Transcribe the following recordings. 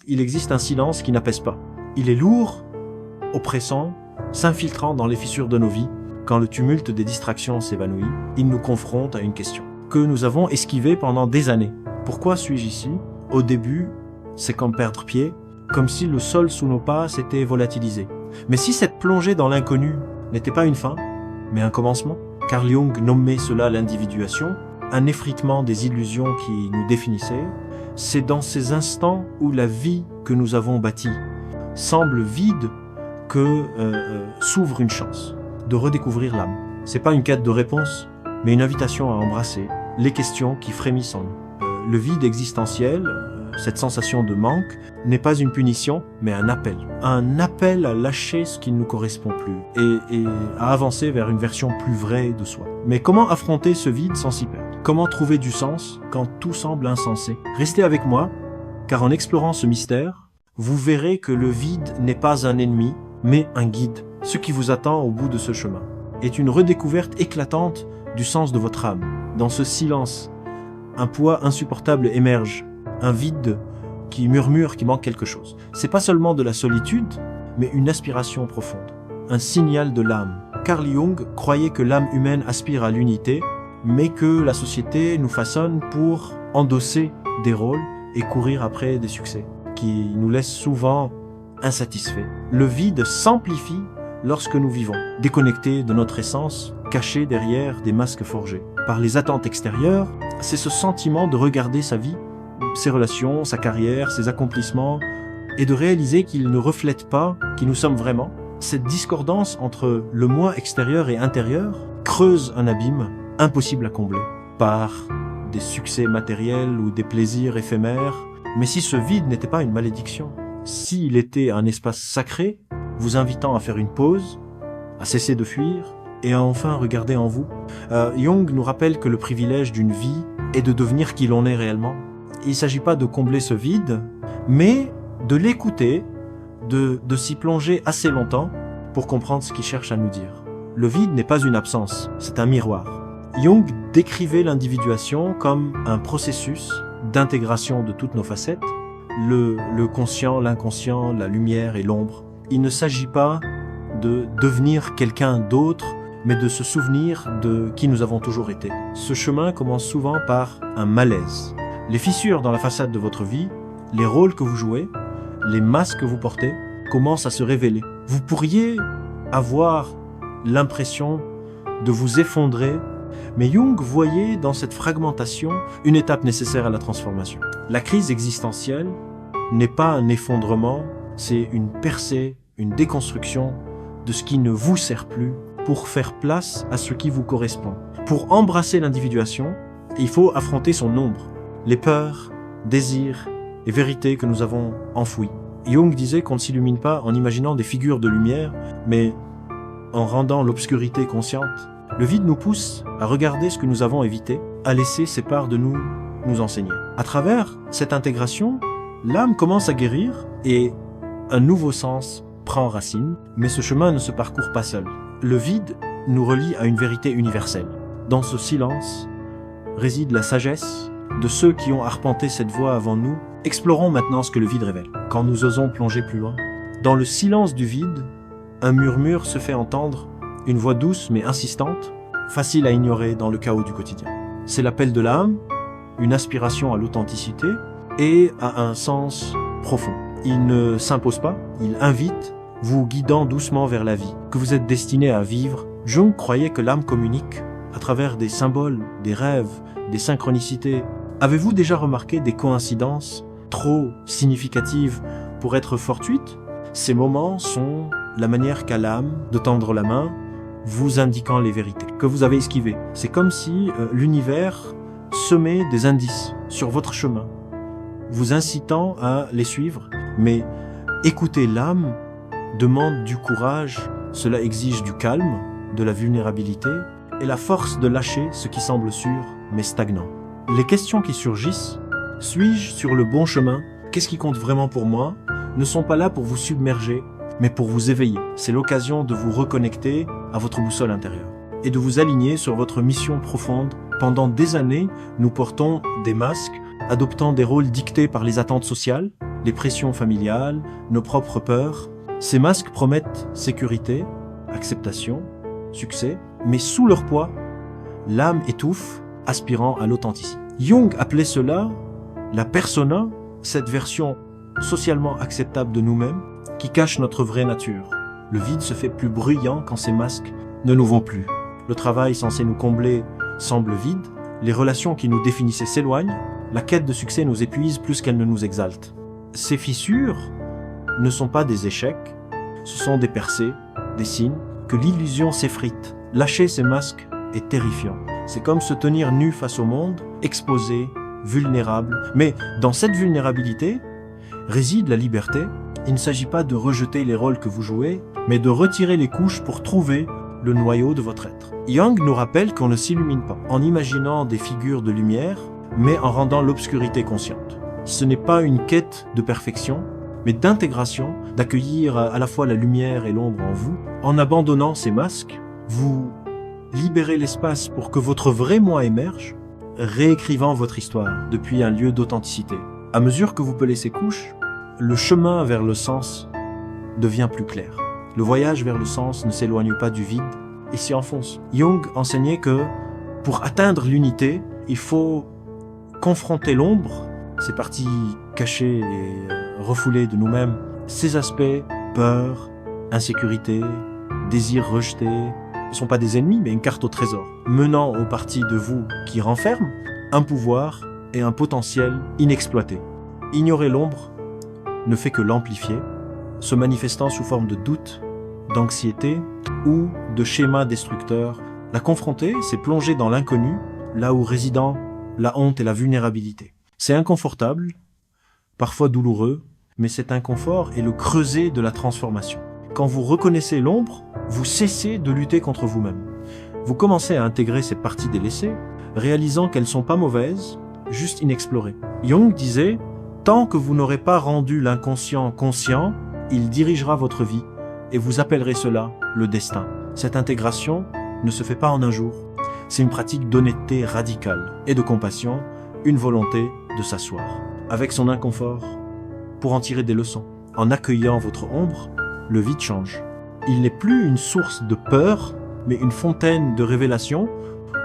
il existe un silence qui n'apaise pas. Il est lourd, oppressant, s'infiltrant dans les fissures de nos vies. Quand le tumulte des distractions s'évanouit, il nous confronte à une question que nous avons esquivée pendant des années. Pourquoi suis-je ici? Au début, c'est comme perdre pied, comme si le sol sous nos pas s'était volatilisé. Mais si cette plongée dans l'inconnu n'était pas une fin, mais un commencement? Carl Jung nommait cela l'individuation, un effritement des illusions qui nous définissaient. C'est dans ces instants où la vie que nous avons bâtie semble vide que s'ouvre une chance de redécouvrir l'âme. C'est pas une quête de réponse, mais une invitation à embrasser les questions qui frémissent en nous. Le vide existentiel, cette sensation de manque, n'est pas une punition, mais un appel. Un appel à lâcher ce qui ne nous correspond plus et à avancer vers une version plus vraie de soi. Mais comment affronter ce vide sans s'y perdre? Comment trouver du sens quand tout semble insensé? Restez avec moi, car en explorant ce mystère, vous verrez que le vide n'est pas un ennemi, mais un guide. Ce qui vous attend au bout de ce chemin est une redécouverte éclatante du sens de votre âme. Dans ce silence, un poids insupportable émerge, un vide qui murmure qu'il manque quelque chose. C'est pas seulement de la solitude, mais une aspiration profonde, un signal de l'âme. Carl Jung croyait que l'âme humaine aspire à l'unité, mais que la société nous façonne pour endosser des rôles et courir après des succès, qui nous laissent souvent insatisfaits. Le vide s'amplifie lorsque nous vivons, déconnectés de notre essence, cachés derrière des masques forgés. Par les attentes extérieures, c'est ce sentiment de regarder sa vie, ses relations, sa carrière, ses accomplissements, et de réaliser qu'ils ne reflètent pas qui nous sommes vraiment. Cette discordance entre le moi extérieur et intérieur creuse un abîme impossible à combler par des succès matériels ou des plaisirs éphémères. Mais si ce vide n'était pas une malédiction, s'il était un espace sacré, vous invitant à faire une pause, à cesser de fuir et à enfin regarder en vous. Jung nous rappelle que le privilège d'une vie est de devenir qui l'on est réellement. Il ne s'agit pas de combler ce vide, mais de l'écouter, de s'y plonger assez longtemps pour comprendre ce qu'il cherche à nous dire. Le vide n'est pas une absence, c'est un miroir. Jung décrivait l'individuation comme un processus d'intégration de toutes nos facettes, le conscient, l'inconscient, la lumière et l'ombre. Il ne s'agit pas de devenir quelqu'un d'autre, mais de se souvenir de qui nous avons toujours été. Ce chemin commence souvent par un malaise. Les fissures dans la façade de votre vie, les rôles que vous jouez, les masques que vous portez, commencent à se révéler. Vous pourriez avoir l'impression de vous effondrer, mais Jung voyait dans cette fragmentation une étape nécessaire à la transformation. La crise existentielle n'est pas un effondrement, c'est une percée, une déconstruction de ce qui ne vous sert plus pour faire place à ce qui vous correspond. Pour embrasser l'individuation, il faut affronter son ombre, les peurs, désirs et vérités que nous avons enfouies. Jung disait qu'on ne s'illumine pas en imaginant des figures de lumière, mais en rendant l'obscurité consciente. Le vide nous pousse à regarder ce que nous avons évité, à laisser ces parts de nous enseigner. À travers cette intégration, l'âme commence à guérir et un nouveau sens prend racine, mais ce chemin ne se parcourt pas seul. Le vide nous relie à une vérité universelle. Dans ce silence réside la sagesse de ceux qui ont arpenté cette voie avant nous. Explorons maintenant ce que le vide révèle. Quand nous osons plonger plus loin, dans le silence du vide, un murmure se fait entendre, une voix douce mais insistante, facile à ignorer dans le chaos du quotidien. C'est l'appel de l'âme, une aspiration à l'authenticité et à un sens profond. Il ne s'impose pas, il invite, vous guidant doucement vers la vie que vous êtes destiné à vivre. Jung croyait que l'âme communique à travers des symboles, des rêves, des synchronicités. Avez-vous déjà remarqué des coïncidences trop significatives pour être fortuites? Ces moments sont la manière qu'a l'âme de tendre la main, vous indiquant les vérités que vous avez esquivées. C'est comme si l'univers semait des indices sur votre chemin, vous incitant à les suivre. Mais écouter l'âme demande du courage, cela exige du calme, de la vulnérabilité et la force de lâcher ce qui semble sûr mais stagnant. Les questions qui surgissent, suis-je sur le bon chemin? Qu'est-ce qui compte vraiment pour moi? Ne sont pas là pour vous submerger, mais pour vous éveiller. C'est l'occasion de vous reconnecter à votre boussole intérieure et de vous aligner sur votre mission profonde. Pendant des années, nous portons des masques, adoptant des rôles dictés par les attentes sociales, les pressions familiales, nos propres peurs. Ces masques promettent sécurité, acceptation, succès, mais sous leur poids, l'âme étouffe, aspirant à l'authenticité. Jung appelait cela la persona, cette version socialement acceptable de nous-mêmes qui cache notre vraie nature. Le vide se fait plus bruyant quand ces masques ne nous vont plus. Le travail censé nous combler semble vide, les relations qui nous définissaient s'éloignent, la quête de succès nous épuise plus qu'elle ne nous exalte. Ces fissures ne sont pas des échecs, ce sont des percées, des signes que l'illusion s'effrite. Lâcher ces masques est terrifiant. C'est comme se tenir nu face au monde, exposé, vulnérable. Mais dans cette vulnérabilité réside la liberté. Il ne s'agit pas de rejeter les rôles que vous jouez, mais de retirer les couches pour trouver le noyau de votre être. Jung nous rappelle qu'on ne s'illumine pas en imaginant des figures de lumière, mais en rendant l'obscurité consciente. Ce n'est pas une quête de perfection, mais d'intégration, d'accueillir à la fois la lumière et l'ombre en vous. En abandonnant ces masques, vous libérez l'espace pour que votre vrai moi émerge, réécrivant votre histoire depuis un lieu d'authenticité. À mesure que vous pelez ces couches, le chemin vers le sens devient plus clair. Le voyage vers le sens ne s'éloigne pas du vide et s'y enfonce. Jung enseignait que pour atteindre l'unité, il faut confronter l'ombre, ces parties cachées et refoulées de nous-mêmes, ces aspects, peur, insécurité, désir rejeté, ne sont pas des ennemis mais une carte au trésor, menant aux parties de vous qui renferment un pouvoir et un potentiel inexploité. Ignorer l'ombre ne fait que l'amplifier, se manifestant sous forme de doute, d'anxiété ou de schémas destructeurs. La confronter, c'est plonger dans l'inconnu, là où résident la honte et la vulnérabilité. C'est inconfortable, parfois douloureux, mais cet inconfort est le creuset de la transformation. Quand vous reconnaissez l'ombre, vous cessez de lutter contre vous-même. Vous commencez à intégrer ces parties délaissées, réalisant qu'elles ne sont pas mauvaises, juste inexplorées. Jung disait « Tant que vous n'aurez pas rendu l'inconscient conscient, il dirigera votre vie et vous appellerez cela le destin. » Cette intégration ne se fait pas en un jour. C'est une pratique d'honnêteté radicale et de compassion, une volonté de s'asseoir avec son inconfort pour en tirer des leçons. En accueillant votre ombre, le vide change. Il n'est plus une source de peur, mais une fontaine de révélation,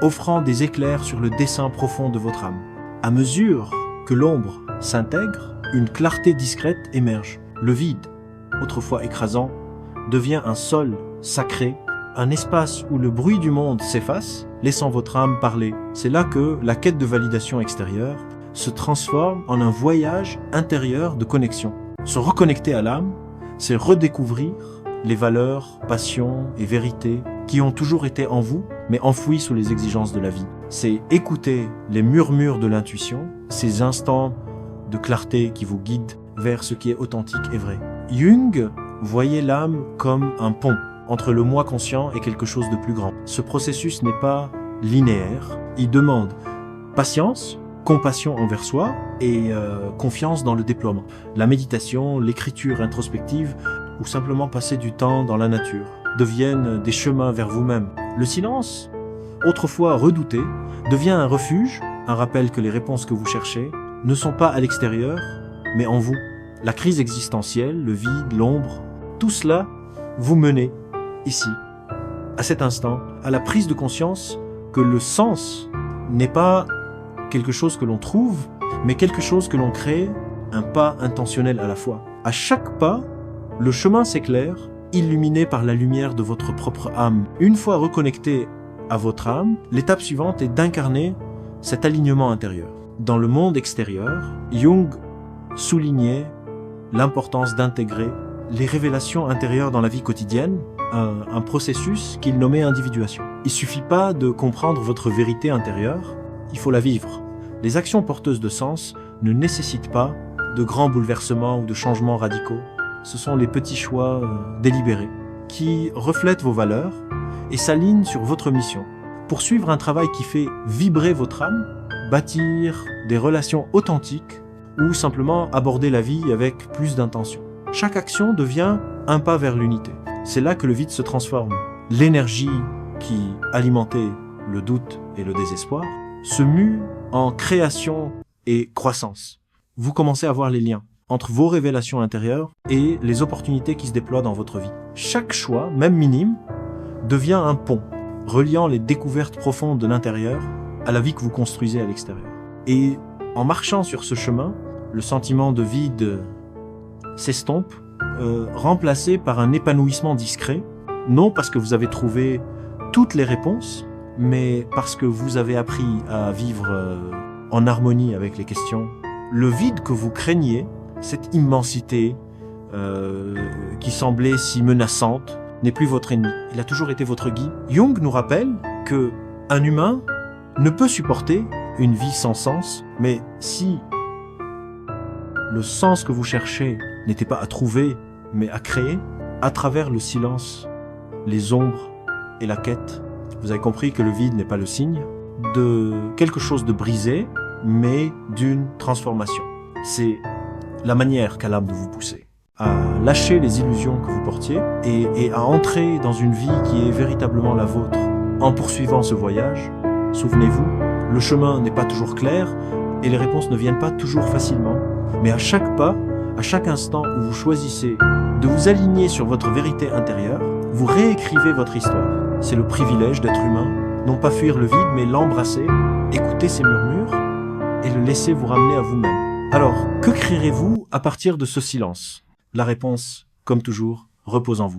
offrant des éclairs sur le dessein profond de votre âme. À mesure que l'ombre s'intègre, une clarté discrète émerge. Le vide, autrefois écrasant, devient un sol sacré, un espace où le bruit du monde s'efface, laissant votre âme parler. C'est là que la quête de validation extérieure se transforme en un voyage intérieur de connexion. Se reconnecter à l'âme, c'est redécouvrir les valeurs, passions et vérités qui ont toujours été en vous, mais enfouies sous les exigences de la vie. C'est écouter les murmures de l'intuition, ces instants de clarté qui vous guident vers ce qui est authentique et vrai. Jung voyait l'âme comme un pont entre le moi conscient et quelque chose de plus grand. Ce processus n'est pas linéaire, il demande patience, compassion envers soi et confiance dans le déploiement. La méditation, l'écriture introspective ou simplement passer du temps dans la nature deviennent des chemins vers vous-même. Le silence, autrefois redouté, devient un refuge, un rappel que les réponses que vous cherchez ne sont pas à l'extérieur, mais en vous. La crise existentielle, le vide, l'ombre, tout cela vous menez ici, à cet instant, à la prise de conscience que le sens n'est pas quelque chose que l'on trouve, mais quelque chose que l'on crée, un pas intentionnel à la fois. À chaque pas, le chemin s'éclaire, illuminé par la lumière de votre propre âme. Une fois reconnecté à votre âme, l'étape suivante est d'incarner cet alignement intérieur. Dans le monde extérieur, Jung soulignait l'importance d'intégrer les révélations intérieures dans la vie quotidienne, un processus qu'il nommait individuation. Il ne suffit pas de comprendre votre vérité intérieure, il faut la vivre. Les actions porteuses de sens ne nécessitent pas de grands bouleversements ou de changements radicaux. Ce sont les petits choix délibérés qui reflètent vos valeurs et s'alignent sur votre mission. Poursuivre un travail qui fait vibrer votre âme, bâtir des relations authentiques ou simplement aborder la vie avec plus d'intention. Chaque action devient un pas vers l'unité. C'est là que le vide se transforme. L'énergie qui alimentait le doute et le désespoir se mue en création et croissance. Vous commencez à voir les liens entre vos révélations intérieures et les opportunités qui se déploient dans votre vie. Chaque choix, même minime, devient un pont, reliant les découvertes profondes de l'intérieur à la vie que vous construisez à l'extérieur. Et en marchant sur ce chemin, le sentiment de vide s'estompe, remplacé par un épanouissement discret, non parce que vous avez trouvé toutes les réponses, mais parce que vous avez appris à vivre en harmonie avec les questions. Le vide que vous craigniez, cette immensité qui semblait si menaçante, n'est plus votre ennemi. Il a toujours été votre guide. Jung nous rappelle que un humain ne peut supporter une vie sans sens, mais si le sens que vous cherchez n'était pas à trouver, mais à créer, à travers le silence, les ombres et la quête, vous avez compris que le vide n'est pas le signe de quelque chose de brisé, mais d'une transformation. C'est la manière qu'a l'âme de vous pousser à lâcher les illusions que vous portiez et à entrer dans une vie qui est véritablement la vôtre. En poursuivant ce voyage, souvenez-vous, le chemin n'est pas toujours clair et les réponses ne viennent pas toujours facilement. Mais à chaque pas, à chaque instant où vous choisissez de vous aligner sur votre vérité intérieure, vous réécrivez votre histoire. C'est le privilège d'être humain, non pas fuir le vide, mais l'embrasser, écouter ses murmures et le laisser vous ramener à vous-même. Alors, que créerez-vous à partir de ce silence ? La réponse, comme toujours, repose en vous.